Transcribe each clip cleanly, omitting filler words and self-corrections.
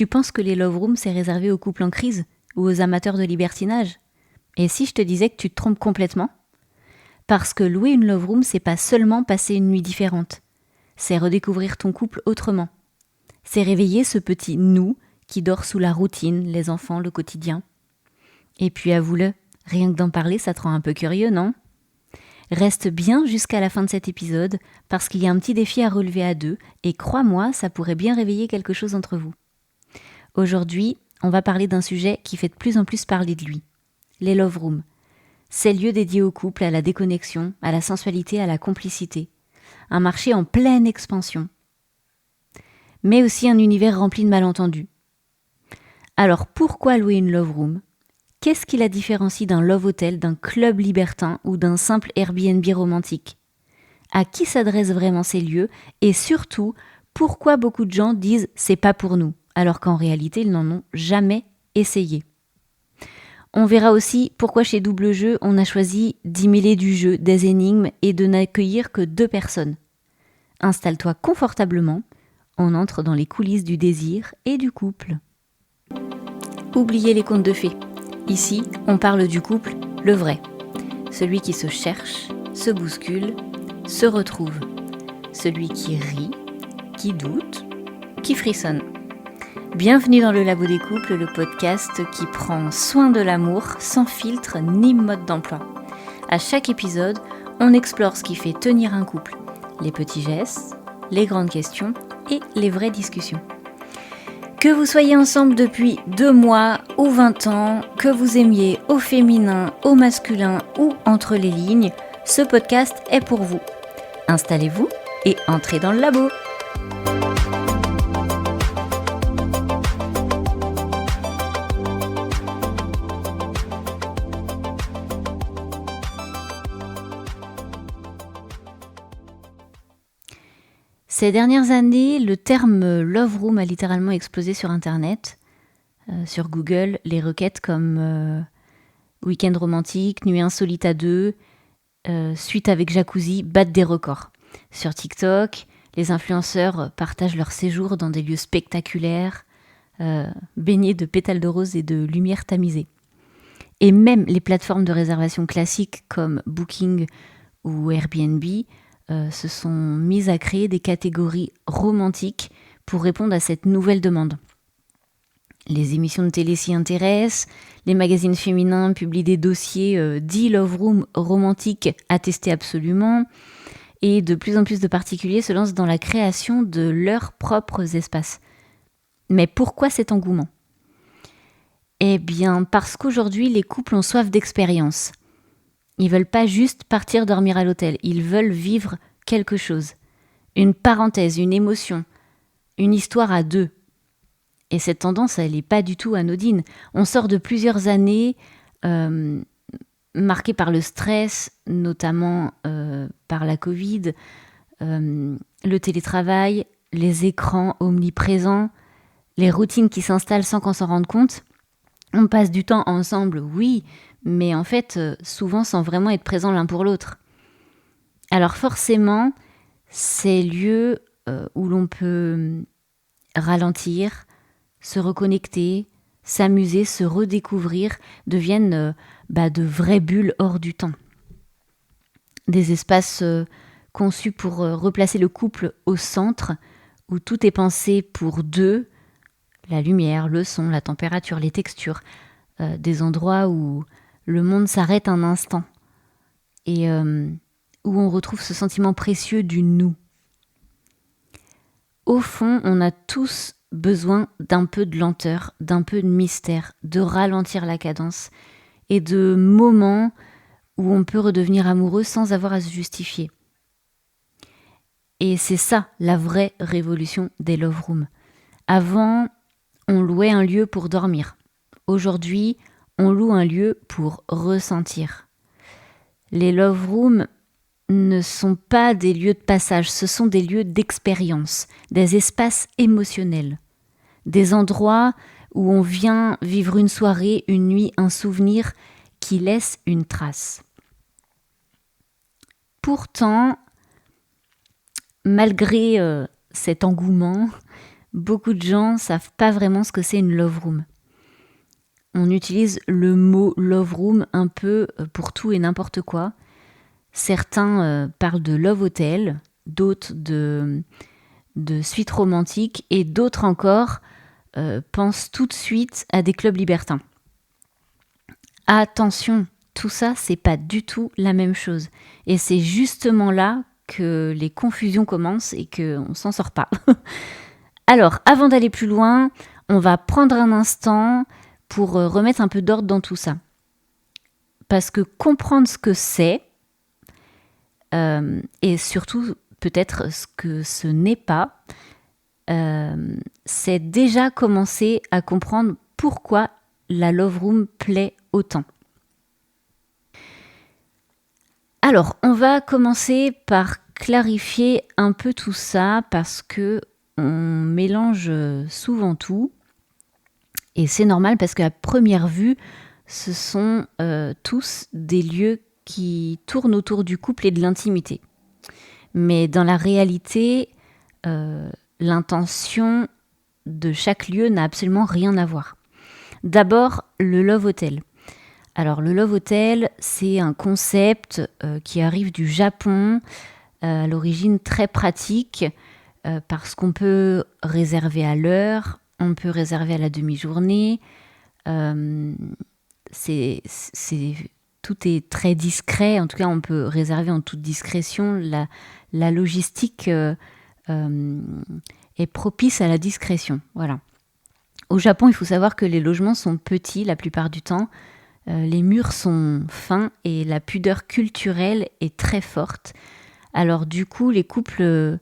Tu penses que les love rooms, c'est réservé aux couples en crise ou aux amateurs de libertinage ? Et si je te disais que tu te trompes complètement ? Parce que louer une love room, c'est pas seulement passer une nuit différente. C'est redécouvrir ton couple autrement. C'est réveiller ce petit nous qui dort sous la routine, les enfants, le quotidien. Et puis avoue-le, rien que d'en parler, ça te rend un peu curieux, non ? Reste bien jusqu'à la fin de cet épisode, parce qu'il y a un petit défi à relever à deux, et crois-moi, ça pourrait bien réveiller quelque chose entre vous. Aujourd'hui, on va parler d'un sujet qui fait de plus en plus parler de lui, les love rooms. Ces lieux dédiés au couple, à la déconnexion, à la sensualité, à la complicité. Un marché en pleine expansion. Mais aussi un univers rempli de malentendus. Alors pourquoi louer une love room ? Qu'est-ce qui la différencie d'un love hotel, d'un club libertin ou d'un simple Airbnb romantique ? À qui s'adressent vraiment ces lieux ? Et surtout, pourquoi beaucoup de gens disent « c'est pas pour nous » alors qu'en réalité ils n'en ont jamais essayé ? On verra aussi pourquoi chez Double Jeu, on a choisi d'y mêler du jeu, des énigmes et de n'accueillir que 2 personnes. Installe-toi confortablement, on entre dans les coulisses du désir et du couple. Oubliez les contes de fées. Ici, on parle du couple, le vrai. Celui qui se cherche, se bouscule, se retrouve. Celui qui rit, qui doute, qui frissonne. Bienvenue dans le Labo des couples, le podcast qui prend soin de l'amour sans filtre ni mode d'emploi. À chaque épisode, on explore ce qui fait tenir un couple, les petits gestes, les grandes questions et les vraies discussions. Que vous soyez ensemble depuis 2 mois ou 20 ans, que vous aimiez au féminin, au masculin ou entre les lignes, ce podcast est pour vous. Installez-vous et entrez dans le labo. Ces dernières années, le terme love room a littéralement explosé sur Internet. Sur Google, les requêtes comme week-end romantique, nuit insolite à 2, suite avec jacuzzi battent des records. Sur TikTok, les influenceurs partagent leur séjour dans des lieux spectaculaires, baignés de pétales de rose et de lumière tamisée. Et même les plateformes de réservation classiques comme Booking ou Airbnb se sont mises à créer des catégories romantiques pour répondre à cette nouvelle demande. Les émissions de télé s'y intéressent, les magazines féminins publient des dossiers dits Love Room romantiques à tester absolument, et de plus en plus de particuliers se lancent dans la création de leurs propres espaces. Mais pourquoi cet engouement ? Eh bien, parce qu'aujourd'hui, les couples ont soif d'expérience. Ils veulent pas juste partir dormir à l'hôtel, ils veulent vivre quelque chose. Une parenthèse, une émotion, une histoire à 2. Et cette tendance, elle n'est pas du tout anodine. On sort de plusieurs années marquées par le stress, notamment par la Covid, le télétravail, les écrans omniprésents, les routines qui s'installent sans qu'on s'en rende compte. On passe du temps ensemble, oui, mais en fait, souvent sans vraiment être présents l'un pour l'autre. Alors forcément, ces lieux où l'on peut ralentir, se reconnecter, s'amuser, se redécouvrir, deviennent de vraies bulles hors du temps. Des espaces conçus pour replacer le couple au centre, où tout est pensé pour 2, la lumière, le son, la température, les textures, des endroits où le monde s'arrête un instant et où on retrouve ce sentiment précieux du nous. Au fond, on a tous besoin d'un peu de lenteur, d'un peu de mystère, de ralentir la cadence et de moments où on peut redevenir amoureux sans avoir à se justifier. Et c'est ça la vraie révolution des love rooms. Avant, on louait un lieu pour dormir. Aujourd'hui, on loue un lieu pour ressentir. Les love rooms ne sont pas des lieux de passage, ce sont des lieux d'expérience, des espaces émotionnels, des endroits où on vient vivre une soirée, une nuit, un souvenir qui laisse une trace. Pourtant, malgré cet engouement, beaucoup de gens savent pas vraiment ce que c'est une love room. On utilise le mot love room un peu pour tout et n'importe quoi. Certains parlent de love hotel, d'autres de suites romantiques et d'autres encore pensent tout de suite à des clubs libertins. Attention, tout ça, c'est pas du tout la même chose. Et c'est justement là que les confusions commencent et qu'on s'en sort pas. Alors, avant d'aller plus loin, on va prendre un instant pour remettre un peu d'ordre dans tout ça. Parce que comprendre ce que c'est, et surtout peut-être ce que ce n'est pas, c'est déjà commencer à comprendre pourquoi la love room plaît autant. Alors, on va commencer par clarifier un peu tout ça parce que on mélange souvent tout. Et c'est normal parce qu'à première vue, ce sont tous des lieux qui tournent autour du couple et de l'intimité. Mais dans la réalité, l'intention de chaque lieu n'a absolument rien à voir. D'abord, le Love Hotel. Alors, le Love Hotel, c'est un concept qui arrive du Japon, à l'origine très pratique, parce qu'on peut réserver à l'heure, on peut réserver à la demi-journée. Tout est très discret. En tout cas, on peut réserver en toute discrétion. La logistique est propice à la discrétion. Voilà. Au Japon, il faut savoir que les logements sont petits la plupart du temps. Les murs sont fins et la pudeur culturelle est très forte. Alors du coup, les couples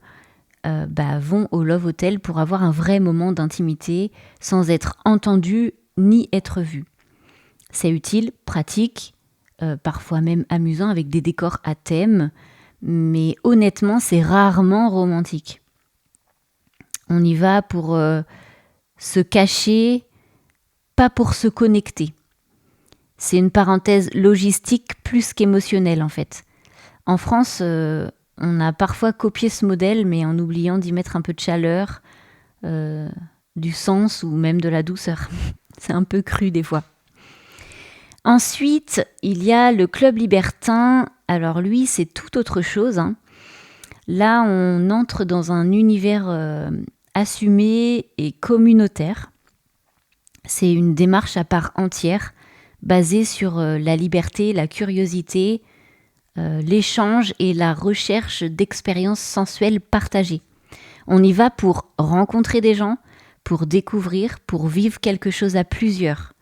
vont au Love Hotel pour avoir un vrai moment d'intimité sans être entendus ni être vus. C'est utile, pratique, parfois même amusant avec des décors à thème, mais honnêtement, c'est rarement romantique. On y va pour se cacher, pas pour se connecter. C'est une parenthèse logistique plus qu'émotionnelle en fait. En France, on a parfois copié ce modèle, mais en oubliant d'y mettre un peu de chaleur, du sens ou même de la douceur. C'est un peu cru des fois. Ensuite, il y a le club libertin. Alors lui, c'est tout autre chose. Là, on entre dans un univers assumé et communautaire. C'est une démarche à part entière, basée sur la liberté, la curiosité, l'échange et la recherche d'expériences sensuelles partagées. On y va pour rencontrer des gens, pour découvrir, pour vivre quelque chose à plusieurs.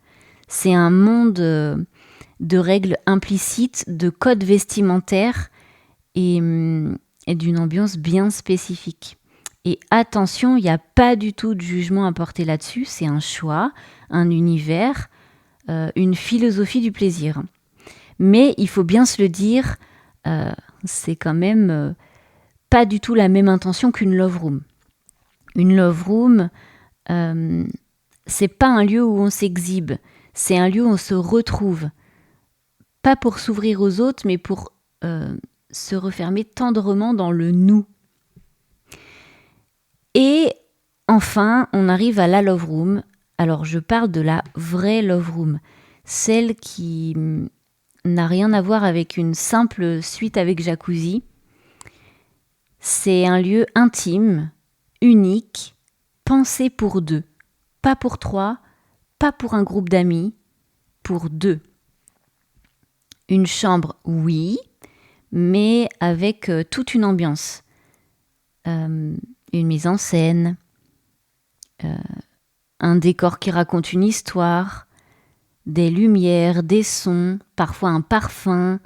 C'est un monde de règles implicites, de codes vestimentaires et d'une ambiance bien spécifique. Et attention, il n'y a pas du tout de jugement à porter là-dessus, c'est un choix, un univers, une philosophie du plaisir. Mais il faut bien se le dire, c'est quand même pas du tout la même intention qu'une love room. Une love room, c'est pas un lieu où on s'exhibe, c'est un lieu où on se retrouve. Pas pour s'ouvrir aux autres, mais pour se refermer tendrement dans le nous. Et enfin, on arrive à la love room. Alors, je parle de la vraie love room, celle qui n'a rien à voir avec une simple suite avec jacuzzi. C'est un lieu intime, unique, pensé pour deux. Pas pour trois, pas pour un groupe d'amis, pour deux. Une chambre, oui, mais avec toute une ambiance. Une mise en scène, un décor qui raconte une histoire, des lumières, des sons, parfois un parfum,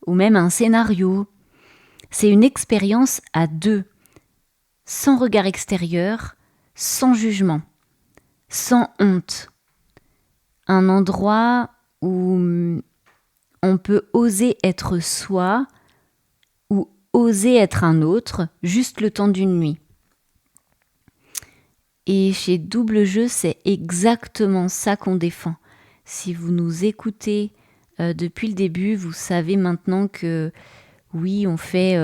ou même un scénario. C'est une expérience à deux, sans regard extérieur, sans jugement, sans honte. Un endroit où on peut oser être soi ou oser être un autre, juste le temps d'une nuit. Et chez Double Jeu, c'est exactement ça qu'on défend. Si vous nous écoutez depuis le début, vous savez maintenant que oui, on fait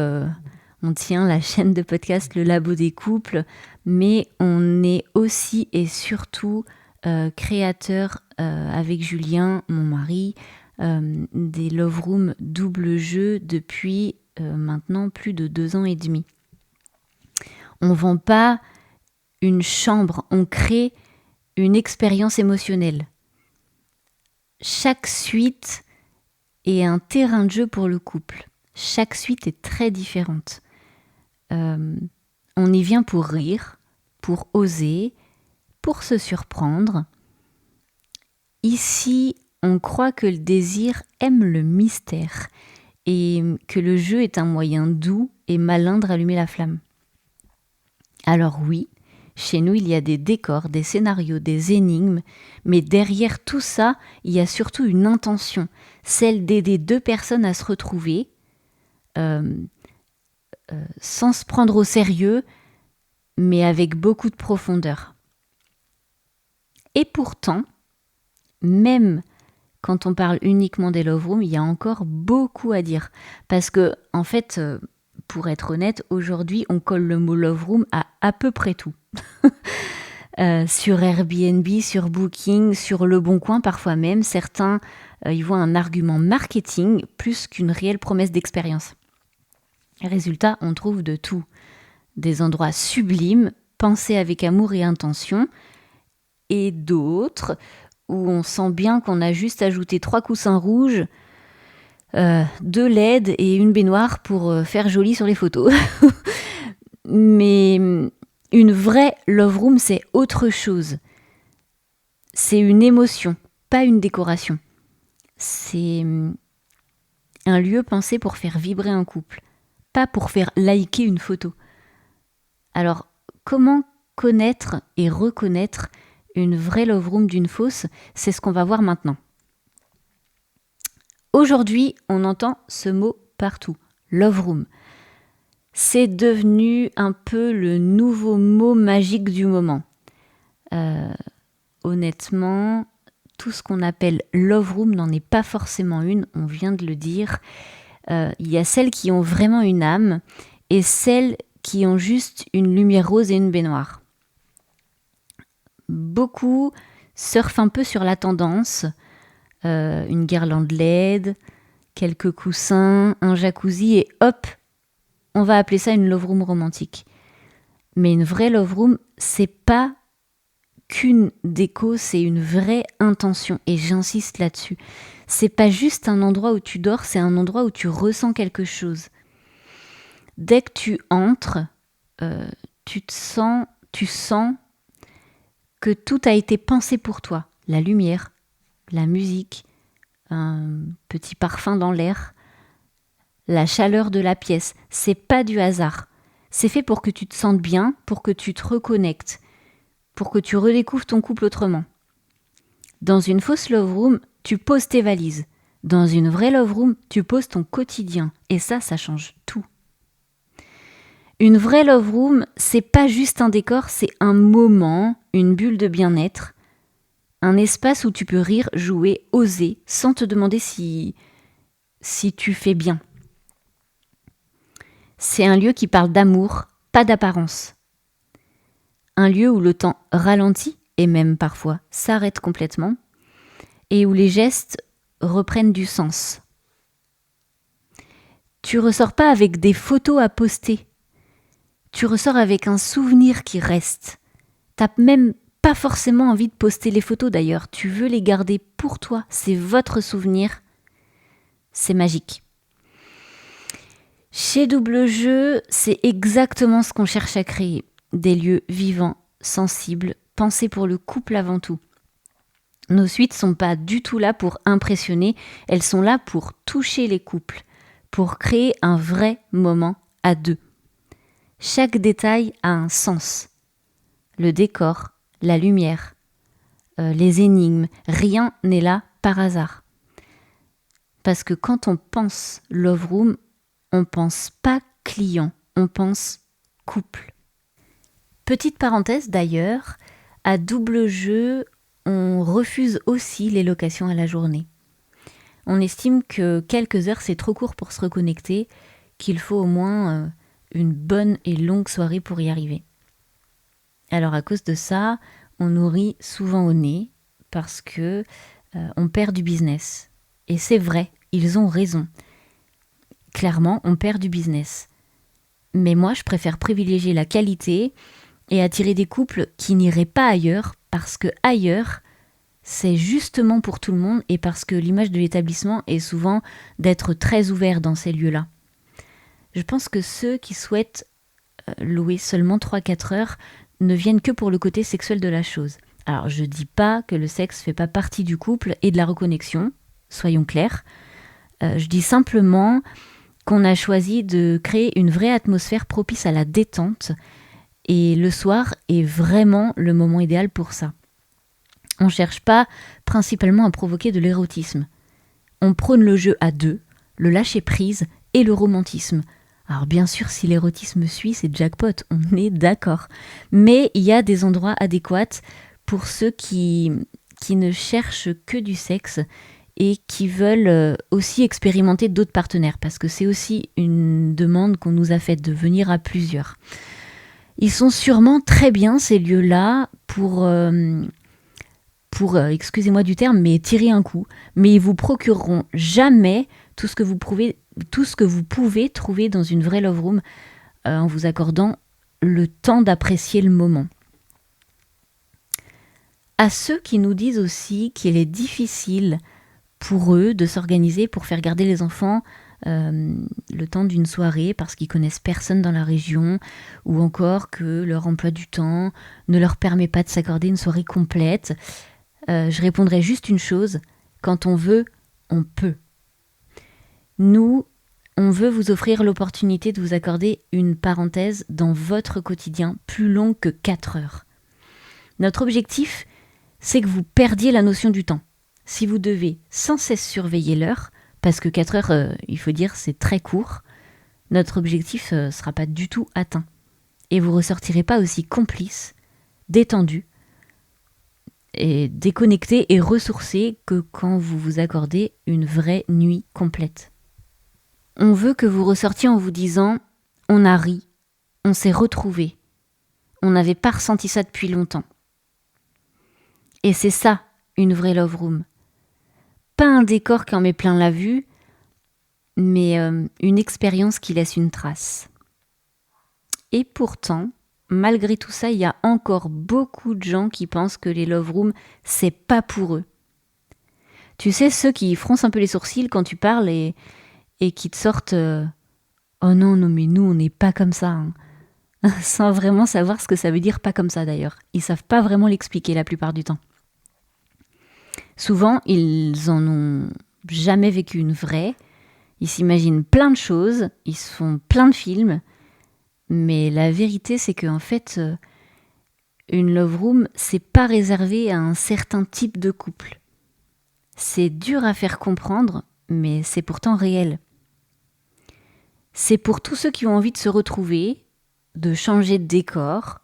On tient la chaîne de podcast Le Labo des couples, mais on est aussi et surtout créateur avec Julien, mon mari, des Love Room double jeu depuis maintenant plus de 2 ans et demi. On ne vend pas une chambre, on crée une expérience émotionnelle. Chaque suite est un terrain de jeu pour le couple. Chaque suite est très différente. On y vient pour rire, pour oser, pour se surprendre. Ici, on croit que le désir aime le mystère et que le jeu est un moyen doux et malin de rallumer la flamme. Alors oui, chez nous, il y a des décors, des scénarios, des énigmes, mais derrière tout ça, il y a surtout une intention, celle d'aider 2 personnes à se retrouver, sans se prendre au sérieux, mais avec beaucoup de profondeur. Et pourtant, même quand on parle uniquement des Love Rooms, il y a encore beaucoup à dire. Parce que, en fait, pour être honnête, aujourd'hui, on colle le mot Love Room à peu près tout. Sur Airbnb, sur Booking, sur Le Bon Coin, parfois même, certains y voient un argument marketing plus qu'une réelle promesse d'expérience. Résultat, on trouve de tout. Des endroits sublimes, pensés avec amour et intention, et d'autres où on sent bien qu'on a juste ajouté 3 coussins rouges, 2 LED et une baignoire pour faire joli sur les photos. Mais une vraie Love Room, c'est autre chose. C'est une émotion, pas une décoration. C'est un lieu pensé pour faire vibrer un couple, pas pour faire liker une photo. Alors, comment connaître et reconnaître une vraie Love Room d'une fausse? C'est ce qu'on va voir maintenant. Aujourd'hui, on entend ce mot partout, Love Room. C'est devenu un peu le nouveau mot magique du moment. Honnêtement, tout ce qu'on appelle Love Room n'en est pas forcément une, on vient de le dire. Il y a celles qui ont vraiment une âme et celles qui ont juste une lumière rose et une baignoire. Beaucoup surfent un peu sur la tendance, une guirlande LED, quelques coussins, un jacuzzi et hop, on va appeler ça une Love Room romantique. Mais une vraie Love Room, c'est pas qu'une déco, c'est une vraie intention et j'insiste là-dessus. C'est pas juste un endroit où tu dors, c'est un endroit où tu ressens quelque chose. Dès que tu entres, tu sens que tout a été pensé pour toi. La lumière, la musique, un petit parfum dans l'air, la chaleur de la pièce. C'est pas du hasard. C'est fait pour que tu te sentes bien, pour que tu te reconnectes, pour que tu redécouvres ton couple autrement. Dans une fausse Love Room, tu poses tes valises. Dans une vraie Love Room, tu poses ton quotidien. Et ça change tout. Une vraie Love Room, c'est pas juste un décor, c'est un moment, une bulle de bien-être, un espace où tu peux rire, jouer, oser, sans te demander si tu fais bien. C'est un lieu qui parle d'amour, pas d'apparence. Un lieu où le temps ralentit et même parfois s'arrête complètement et où les gestes reprennent du sens. Tu ressors pas avec des photos à poster. Tu ressors avec un souvenir qui reste. T'as même pas forcément envie de poster les photos d'ailleurs. Tu veux les garder pour toi. C'est votre souvenir. C'est magique. Chez Double Jeu, c'est exactement ce qu'on cherche à créer. Des lieux vivants, sensibles, pensés pour le couple avant tout. Nos suites sont pas du tout là pour impressionner. Elles sont là pour toucher les couples, pour créer un vrai moment à 2. Chaque détail a un sens. Le décor, la lumière, les énigmes, rien n'est là par hasard. Parce que quand on pense Love Room, on pense pas client, on pense couple. Petite parenthèse d'ailleurs, à Double Jeu, on refuse aussi les locations à la journée. On estime que quelques heures c'est trop court pour se reconnecter, qu'il faut au moins une bonne et longue soirée pour y arriver. Alors à cause de ça, on nous rit souvent au nez parce que on perd du business. Et c'est vrai, ils ont raison. Clairement, on perd du business. Mais moi, je préfère privilégier la qualité et attirer des couples qui n'iraient pas ailleurs parce que ailleurs, c'est justement pour tout le monde et parce que l'image de l'établissement est souvent d'être très ouvert dans ces lieux-là. Je pense que ceux qui souhaitent louer seulement 3-4 heures ne viennent que pour le côté sexuel de la chose. Alors, je dis pas que le sexe fait pas partie du couple et de la reconnexion, soyons clairs. Je dis simplement qu'on a choisi de créer une vraie atmosphère propice à la détente et le soir est vraiment le moment idéal pour ça. On ne cherche pas principalement à provoquer de l'érotisme. On prône le jeu à deux, le lâcher-prise et le romantisme. Alors bien sûr, si l'érotisme suit, c'est jackpot, on est d'accord. Mais il y a des endroits adéquats pour ceux qui ne cherchent que du sexe et qui veulent aussi expérimenter d'autres partenaires, parce que c'est aussi une demande qu'on nous a faite de venir à plusieurs. Ils sont sûrement très bien, ces lieux-là, pour excusez-moi du terme, mais tirer un coup. Mais ils vous procureront jamais tout ce que vous pouvez trouver dans une vraie love room en vous accordant le temps d'apprécier le moment. À ceux qui nous disent aussi qu'il est difficile pour eux de s'organiser pour faire garder les enfants le temps d'une soirée parce qu'ils connaissent personne dans la région ou encore que leur emploi du temps ne leur permet pas de s'accorder une soirée complète, je répondrai juste une chose, quand on veut, on peut. Nous, on veut vous offrir l'opportunité de vous accorder une parenthèse dans votre quotidien plus longue que 4 heures. Notre objectif, c'est que vous perdiez la notion du temps. Si vous devez sans cesse surveiller l'heure, parce que 4 heures, il faut dire, c'est très court, notre objectif ne sera pas du tout atteint. Et vous ne ressortirez pas aussi complice, détendu, et déconnecté et ressourcé que quand vous vous accordez une vraie nuit complète. On veut que vous ressortiez en vous disant « on a ri, on s'est retrouvés, on n'avait pas ressenti ça depuis longtemps ». Et c'est ça, une vraie love room. Pas un décor qui en met plein la vue, mais une expérience qui laisse une trace. Et pourtant, malgré tout ça, il y a encore beaucoup de gens qui pensent que les love rooms, c'est pas pour eux. Tu sais, ceux qui froncent un peu les sourcils quand tu parles et qui te sortent oh non, mais nous, on n'est pas comme ça. Hein. Sans vraiment savoir ce que ça veut dire pas comme ça d'ailleurs. Ils savent pas vraiment l'expliquer la plupart du temps. Souvent, ils en ont jamais vécu une vraie. Ils s'imaginent plein de choses, ils se font plein de films. Mais la vérité, c'est qu'en fait, une love room, c'est pas réservé à un certain type de couple. C'est dur à faire comprendre, mais c'est pourtant réel. C'est pour tous ceux qui ont envie de se retrouver, de changer de décor,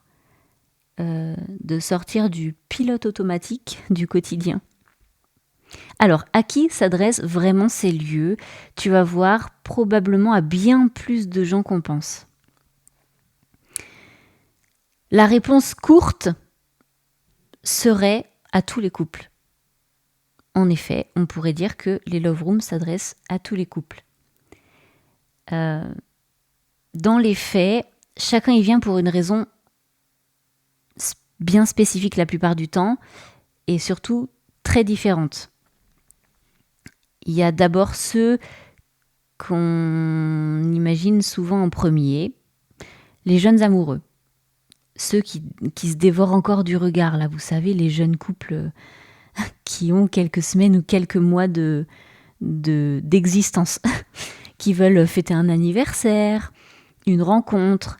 de sortir du pilote automatique du quotidien. Alors, à qui s'adressent vraiment ces lieux ? Tu vas voir probablement à bien plus de gens qu'on pense. La réponse courte serait à tous les couples. En effet, on pourrait dire que les love rooms s'adressent à tous les couples. Dans les faits, chacun y vient pour une raison bien spécifique la plupart du temps et surtout très différente. Il y a d'abord ceux qu'on imagine souvent en premier, les jeunes amoureux. Ceux qui se dévorent encore du regard, là, vous savez, les jeunes couples qui ont quelques semaines ou quelques mois d'existence, qui veulent fêter un anniversaire, une rencontre,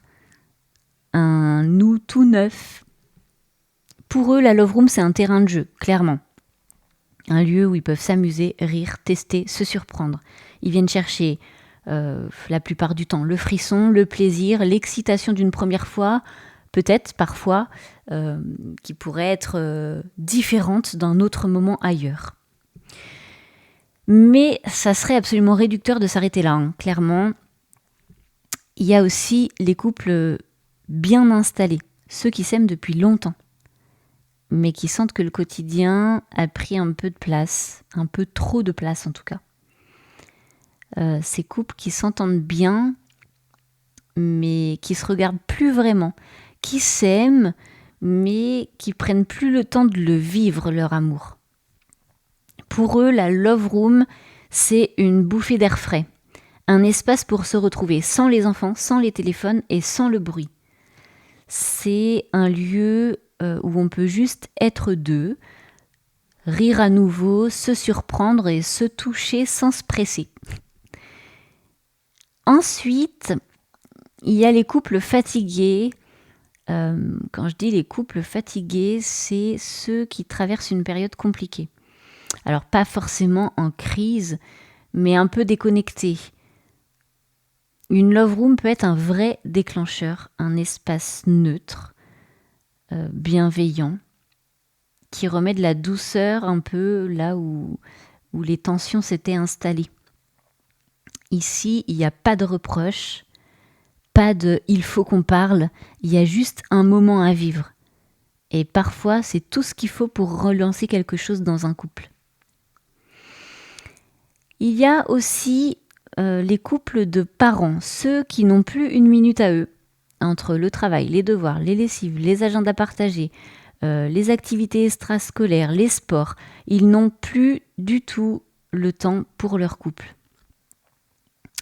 un nous tout neuf. Pour eux, la love room, c'est un terrain de jeu, clairement. Un lieu où ils peuvent s'amuser, rire, tester, se surprendre. Ils viennent chercher, la plupart du temps, le frisson, le plaisir, l'excitation d'une première fois, peut-être parfois, qui pourrait être différente d'un autre moment ailleurs. Mais ça serait absolument réducteur de s'arrêter là, hein. Clairement, Il y a aussi les couples bien installés, ceux qui s'aiment depuis longtemps, mais qui sentent que le quotidien a pris un peu de place, un peu trop de place en tout cas. Ces couples qui s'entendent bien, mais qui se regardent plus vraiment, qui s'aiment, mais qui prennent plus le temps de le vivre, leur amour. Pour eux, la love room, c'est une bouffée d'air frais, un espace pour se retrouver sans les enfants, sans les téléphones et sans le bruit. C'est un lieu où on peut juste être deux, rire à nouveau, se surprendre et se toucher sans se presser. Ensuite, il y a les couples fatigués. Quand je dis les couples fatigués, c'est ceux qui traversent une période compliquée. Alors pas forcément en crise, mais un peu déconnectés. Une love room peut être un vrai déclencheur, un espace neutre, bienveillant, qui remet de la douceur un peu là où les tensions s'étaient installées. Ici, il n'y a pas de reproche, pas de « il faut qu'on parle », il y a juste un moment à vivre. Et parfois, c'est tout ce qu'il faut pour relancer quelque chose dans un couple. Il y a aussi les couples de parents, ceux qui n'ont plus une minute à eux, entre le travail, les devoirs, les lessives, les agendas partagés, les activités extrascolaires, les sports. Ils n'ont plus du tout le temps pour leur couple.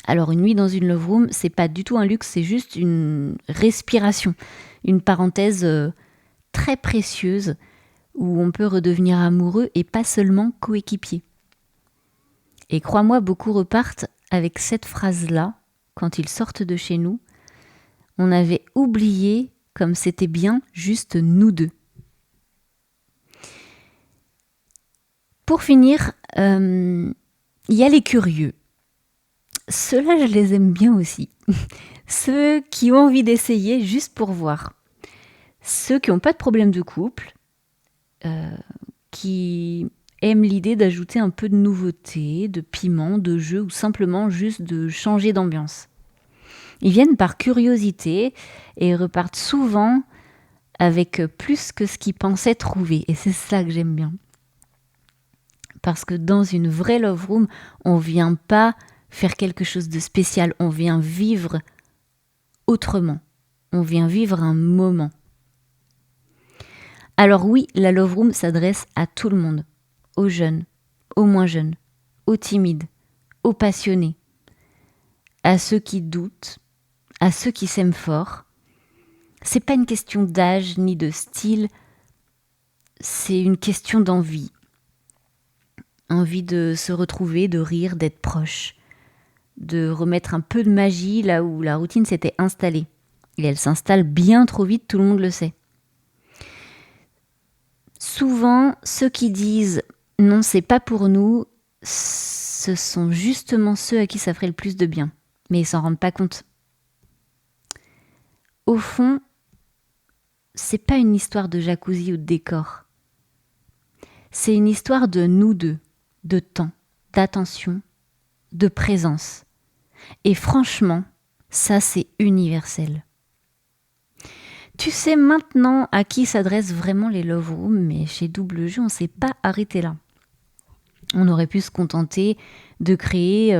Alors une nuit dans une love room, c'est pas du tout un luxe, c'est juste une respiration, une parenthèse très précieuse où on peut redevenir amoureux et pas seulement coéquipier. Et crois-moi, beaucoup repartent avec cette phrase-là quand ils sortent de chez nous. On avait oublié comme c'était bien juste nous deux. Pour finir, il y a les curieux. Ceux-là, je les aime bien aussi. Ceux qui ont envie d'essayer juste pour voir. Ceux qui n'ont pas de problème de couple, qui aiment l'idée d'ajouter un peu de nouveauté, de piment, de jeu ou simplement juste de changer d'ambiance. Ils viennent par curiosité et repartent souvent avec plus que ce qu'ils pensaient trouver. Et c'est ça que j'aime bien. Parce que dans une vraie love room, on ne vient pas faire quelque chose de spécial, on vient vivre autrement. On vient vivre un moment. Alors oui, la love room s'adresse à tout le monde. Aux jeunes, aux moins jeunes, aux timides, aux passionnés, à ceux qui doutent, à ceux qui s'aiment fort. C'est pas une question d'âge ni de style, c'est une question d'envie. Envie de se retrouver, de rire, d'être proche, de remettre un peu de magie là où la routine s'était installée. Et elle s'installe bien trop vite, tout le monde le sait. Souvent, ceux qui disent « non, c'est pas pour nous », ce sont justement ceux à qui ça ferait le plus de bien. Mais ils s'en rendent pas compte. Au fond, c'est pas une histoire de jacuzzi ou de décor. C'est une histoire de nous deux, de temps, d'attention, de présence. Et franchement, ça c'est universel. Tu sais maintenant à qui s'adressent vraiment les love rooms, mais chez Double Jeu, on ne s'est pas arrêté là. On aurait pu se contenter de créer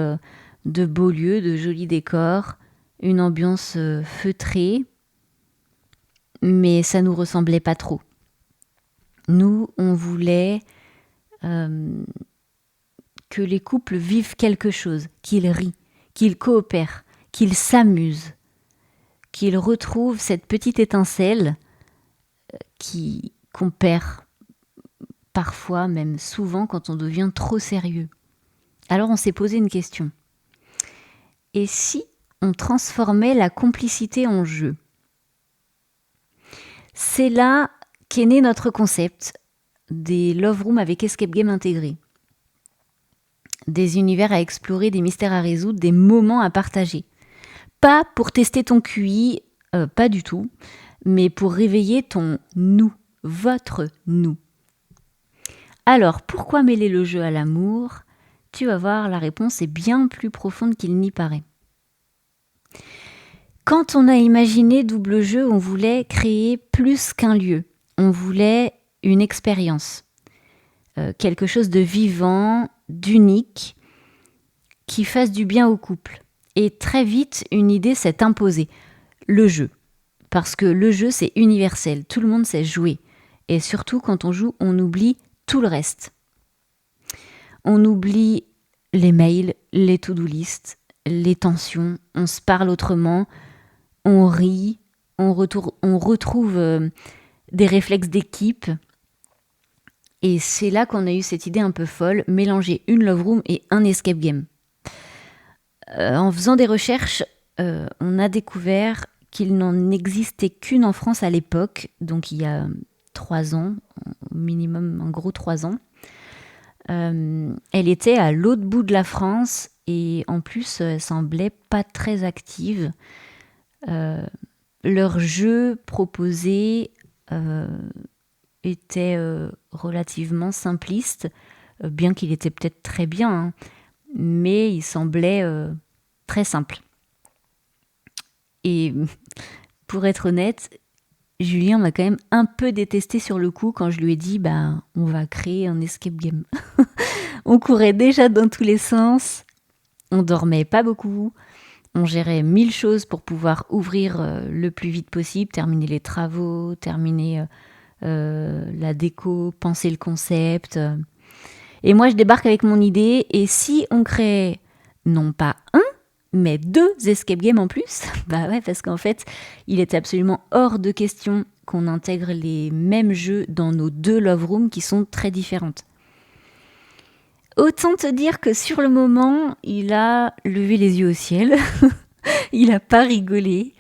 de beaux lieux, de jolis décors, une ambiance feutrée, mais ça nous ressemblait pas trop. Nous, on voulait que les couples vivent quelque chose, qu'ils rient, qu'ils coopèrent, qu'ils s'amusent, qu'ils retrouvent cette petite étincelle qu'on perd parfois, même souvent, quand on devient trop sérieux. Alors on s'est posé une question. Et si on transformait la complicité en jeu ? C'est là qu'est né notre concept des love rooms avec escape game intégrés. Des univers à explorer, des mystères à résoudre, des moments à partager. Pas pour tester ton QI, pas du tout, mais pour réveiller ton nous, votre nous. Alors, pourquoi mêler le jeu à l'amour ? Tu vas voir, la réponse est bien plus profonde qu'il n'y paraît. Quand on a imaginé Double Jeu, on voulait créer plus qu'un lieu. On voulait une expérience. Quelque chose de vivant, d'unique, qui fasse du bien au couple. Et très vite, une idée s'est imposée. Le jeu. Parce que le jeu, c'est universel. Tout le monde sait jouer. Et surtout, quand on joue, on oublie tout le reste. On oublie les mails, les to-do list, les tensions. On se parle autrement. On rit. On retrouve des réflexes d'équipe. Et c'est là qu'on a eu cette idée un peu folle, mélanger une love room et un escape game. En faisant des recherches, on a découvert qu'il n'en existait qu'une en France à l'époque, donc il y a 3 ans, au minimum, en gros 3 ans. Elle était à l'autre bout de la France et en plus, elle semblait pas très active. Leur jeu proposé était relativement simpliste, bien qu'il était peut-être très bien, hein, mais il semblait très simple. Et pour être honnête, Julien m'a quand même un peu détesté sur le coup quand je lui ai dit on va créer un escape game. On courait déjà dans tous les sens, on dormait pas beaucoup, on gérait 1000 choses pour pouvoir ouvrir le plus vite possible, terminer les travaux, terminer la déco, penser le concept. Et moi, je débarque avec mon idée, et si on crée non pas un, mais 2 escape games en plus, ouais, parce qu'en fait, il est absolument hors de question qu'on intègre les mêmes jeux dans nos 2 love rooms qui sont très différentes. Autant te dire que sur le moment, il a levé les yeux au ciel, il n'a pas rigolé,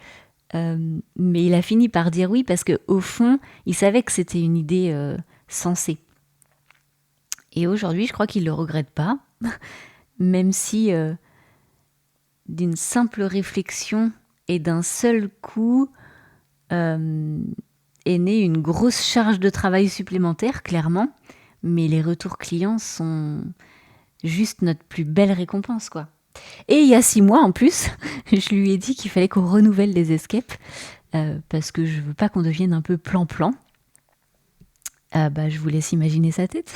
mais il a fini par dire oui parce qu'au fond, il savait que c'était une idée sensée. Et aujourd'hui, je crois qu'il ne le regrette pas, même si d'une simple réflexion et d'un seul coup est née une grosse charge de travail supplémentaire, clairement, mais les retours clients sont juste notre plus belle récompense, quoi. Et il y a 6 mois, en plus, je lui ai dit qu'il fallait qu'on renouvelle les escapes, parce que je veux pas qu'on devienne un peu plan-plan. Je vous laisse imaginer sa tête.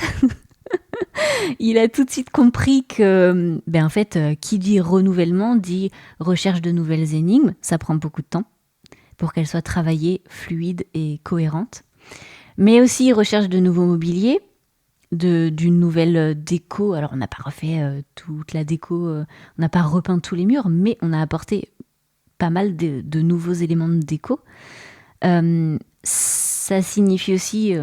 Il a tout de suite compris que, en fait, qui dit renouvellement dit recherche de nouvelles énigmes. Ça prend beaucoup de temps pour qu'elles soient travaillées, fluides et cohérentes. Mais aussi recherche de nouveaux mobiliers, d'une nouvelle déco. Alors, on n'a pas refait toute la déco, on n'a pas repeint tous les murs, mais on a apporté pas mal de nouveaux éléments de déco. Ça signifie aussi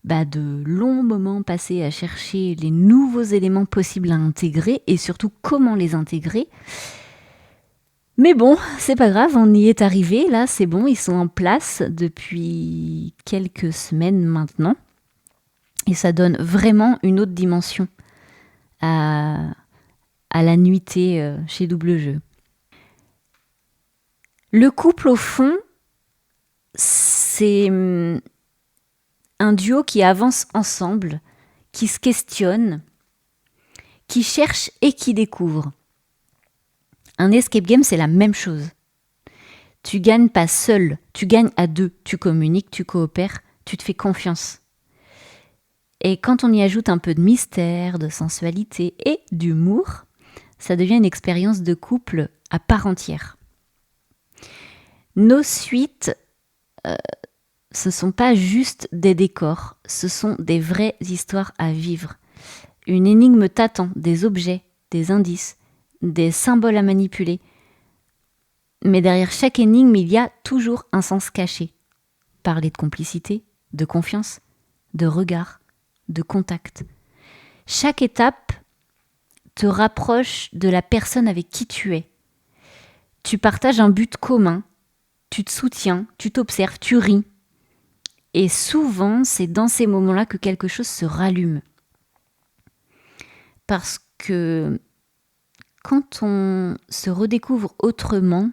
de longs moments passés à chercher les nouveaux éléments possibles à intégrer et surtout comment les intégrer. Mais bon, c'est pas grave, on y est arrivé, là c'est bon, ils sont en place depuis quelques semaines maintenant. Et ça donne vraiment une autre dimension à la nuitée chez Double Jeu. Le couple, au fond, c'est un duo qui avance ensemble, qui se questionne, qui cherche et qui découvre. Un escape game, c'est la même chose. Tu gagnes pas seul, tu gagnes à 2. Tu communiques, tu coopères, tu te fais confiance. Et quand on y ajoute un peu de mystère, de sensualité et d'humour, ça devient une expérience de couple à part entière. Nos suites, ce ne sont pas juste des décors, ce sont des vraies histoires à vivre. Une énigme t'attend, des objets, des indices, des symboles à manipuler. Mais derrière chaque énigme, il y a toujours un sens caché. Parler de complicité, de confiance, de regard, de contact. Chaque étape te rapproche de la personne avec qui tu es. Tu partages un but commun, tu te soutiens, tu t'observes, tu ris. Et souvent, c'est dans ces moments-là que quelque chose se rallume. Parce que quand on se redécouvre autrement,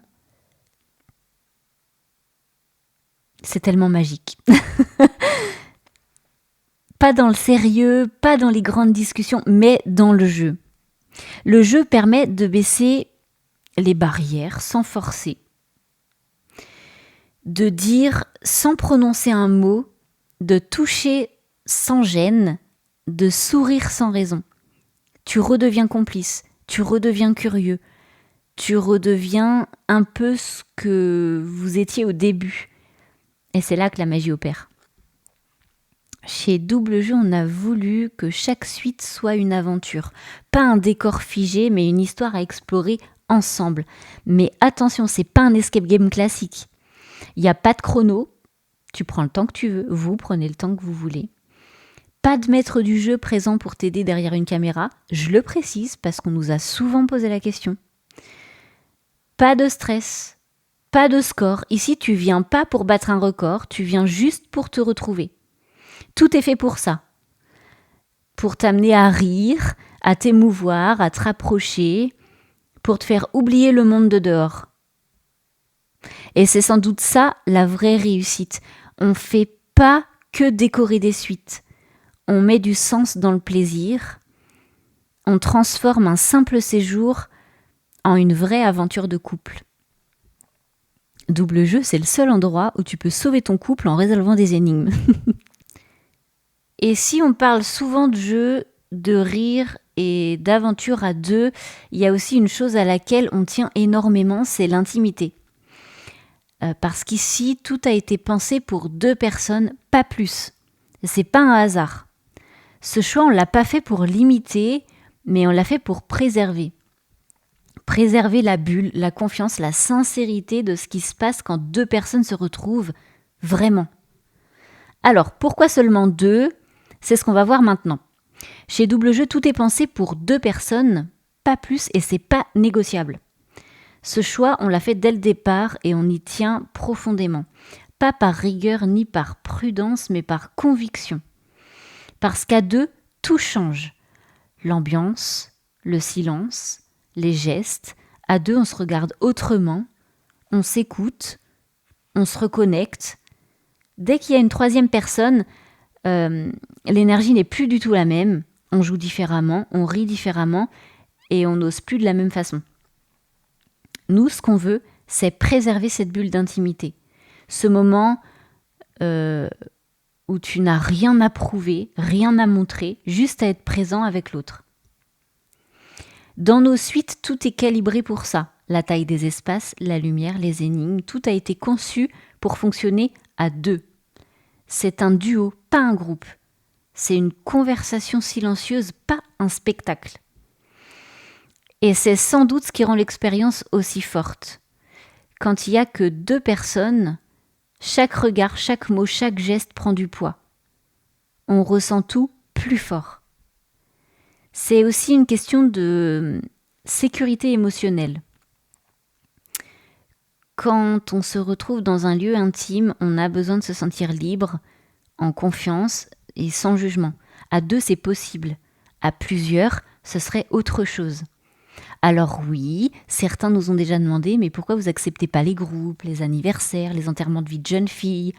c'est tellement magique. Pas dans le sérieux, pas dans les grandes discussions, mais dans le jeu. Le jeu permet de baisser les barrières sans forcer. de dire sans prononcer un mot, de toucher sans gêne, de sourire sans raison. Tu redeviens complice, tu redeviens curieux, tu redeviens un peu ce que vous étiez au début. Et c'est là que la magie opère. Chez Double Jeu, on a voulu que chaque suite soit une aventure. Pas un décor figé, mais une histoire à explorer ensemble. Mais attention, c'est pas un escape game classique. Il n'y a pas de chrono. Tu prends le temps que tu veux. Vous prenez le temps que vous voulez. Pas de maître du jeu présent pour t'aider derrière une caméra. Je le précise parce qu'on nous a souvent posé la question. Pas de stress. Pas de score. Ici, tu viens pas pour battre un record. Tu viens juste pour te retrouver. Tout est fait pour ça. Pour t'amener à rire, à t'émouvoir, à te rapprocher, pour te faire oublier le monde de dehors. Et c'est sans doute ça la vraie réussite. On ne fait pas que décorer des suites. On met du sens dans le plaisir. On transforme un simple séjour en une vraie aventure de couple. Double Jeu, c'est le seul endroit où tu peux sauver ton couple en résolvant des énigmes. Et si on parle souvent de jeu, de rire et d'aventure à deux, il y a aussi une chose à laquelle on tient énormément, c'est l'intimité. Parce qu'ici, tout a été pensé pour 2 personnes, pas plus. C'est pas un hasard. Ce choix, on l'a pas fait pour limiter, mais on l'a fait pour préserver. Préserver la bulle, la confiance, la sincérité de ce qui se passe quand 2 personnes se retrouvent vraiment. Alors, pourquoi seulement 2 ? C'est ce qu'on va voir maintenant. Chez Double Jeu, tout est pensé pour 2 personnes, pas plus, et c'est pas négociable. Ce choix, on l'a fait dès le départ et on y tient profondément. Pas par rigueur ni par prudence, mais par conviction. Parce qu'à 2, tout change. L'ambiance, le silence, les gestes. À 2, on se regarde autrement, on s'écoute, on se reconnecte. Dès qu'il y a une 3e personne, l'énergie n'est plus du tout la même. On joue différemment, on rit différemment et on n'ose plus de la même façon. Nous, ce qu'on veut, c'est préserver cette bulle d'intimité. Ce moment où tu n'as rien à prouver, rien à montrer, juste à être présent avec l'autre. Dans nos suites, tout est calibré pour ça. La taille des espaces, la lumière, les énigmes, tout a été conçu pour fonctionner à 2. C'est un duo, pas un groupe. C'est une conversation silencieuse, pas un spectacle. Et c'est sans doute ce qui rend l'expérience aussi forte. Quand il n'y a que 2 personnes, chaque regard, chaque mot, chaque geste prend du poids. On ressent tout plus fort. C'est aussi une question de sécurité émotionnelle. Quand on se retrouve dans un lieu intime, on a besoin de se sentir libre, en confiance et sans jugement. À 2, c'est possible. À plusieurs, ce serait autre chose. Alors oui, certains nous ont déjà demandé, mais pourquoi vous acceptez pas les groupes, les anniversaires, les enterrements de vie de jeunes filles ?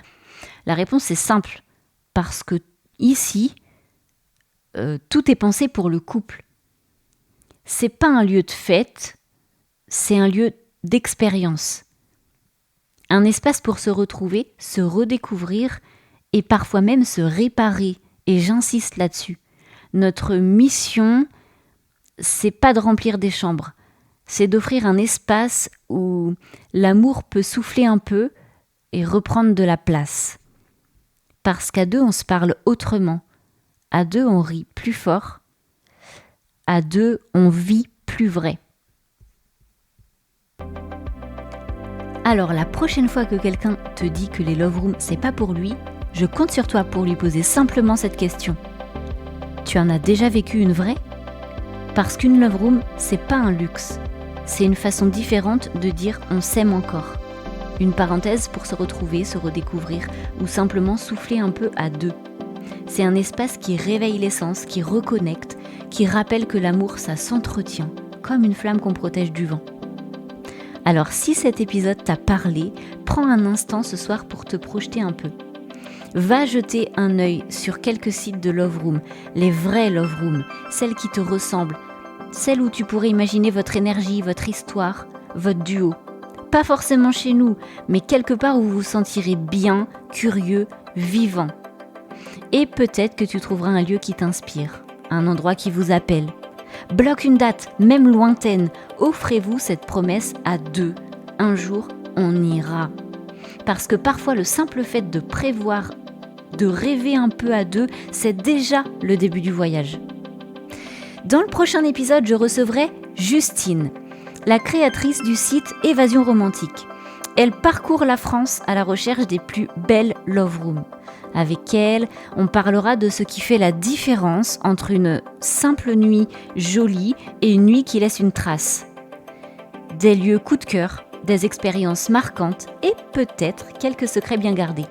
La réponse est simple, parce que ici, tout est pensé pour le couple. C'est pas un lieu de fête, c'est un lieu d'expérience. Un espace pour se retrouver, se redécouvrir et parfois même se réparer. Et j'insiste là-dessus. Notre mission, c'est pas de remplir des chambres, c'est d'offrir un espace où l'amour peut souffler un peu et reprendre de la place. Parce qu'à 2, on se parle autrement. À 2, on rit plus fort. À 2, on vit plus vrai. Alors la prochaine fois que quelqu'un te dit que les love rooms, c'est pas pour lui, je compte sur toi pour lui poser simplement cette question. Tu en as déjà vécu une vraie ? Parce qu'une love room, c'est pas un luxe. C'est une façon différente de dire on s'aime encore. Une parenthèse pour se retrouver, se redécouvrir ou simplement souffler un peu à 2. C'est un espace qui réveille l'essence, qui reconnecte, qui rappelle que l'amour, ça s'entretient, comme une flamme qu'on protège du vent. Alors si cet épisode t'a parlé, prends un instant ce soir pour te projeter un peu. Va jeter un œil sur quelques sites de love room, les vrais love rooms, celles qui te ressemblent, celles où tu pourrais imaginer votre énergie, votre histoire, votre duo. Pas forcément chez nous, mais quelque part où vous vous sentirez bien, curieux, vivant. Et peut-être que tu trouveras un lieu qui t'inspire, un endroit qui vous appelle. Bloque une date, même lointaine. Offrez-vous cette promesse à deux. Un jour, on ira. Parce que parfois, le simple fait de prévoir, de rêver un peu à deux, c'est déjà le début du voyage. Dans le prochain épisode, je recevrai Justine, la créatrice du site Évasion Romantique. Elle parcourt la France à la recherche des plus belles love rooms. Avec elle, on parlera de ce qui fait la différence entre une simple nuit jolie et une nuit qui laisse une trace. Des lieux coup de cœur, des expériences marquantes et peut-être quelques secrets bien gardés.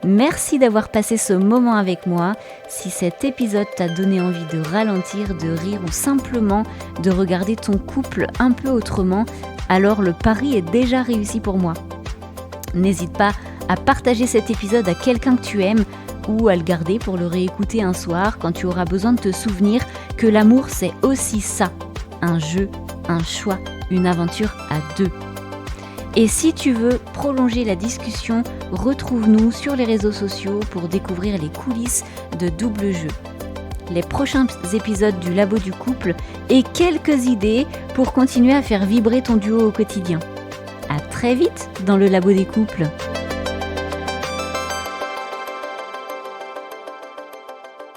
Merci d'avoir passé ce moment avec moi. Si cet épisode t'a donné envie de ralentir, de rire ou simplement de regarder ton couple un peu autrement, alors le pari est déjà réussi pour moi. N'hésite pas à partager cet épisode à quelqu'un que tu aimes ou à le garder pour le réécouter un soir quand tu auras besoin de te souvenir que l'amour c'est aussi ça, un jeu, un choix, une aventure à deux. Et si tu veux prolonger la discussion, retrouve-nous sur les réseaux sociaux pour découvrir les coulisses de Double Jeu, les prochains épisodes du Labo du couple et quelques idées pour continuer à faire vibrer ton duo au quotidien. À très vite dans le Labo des couples.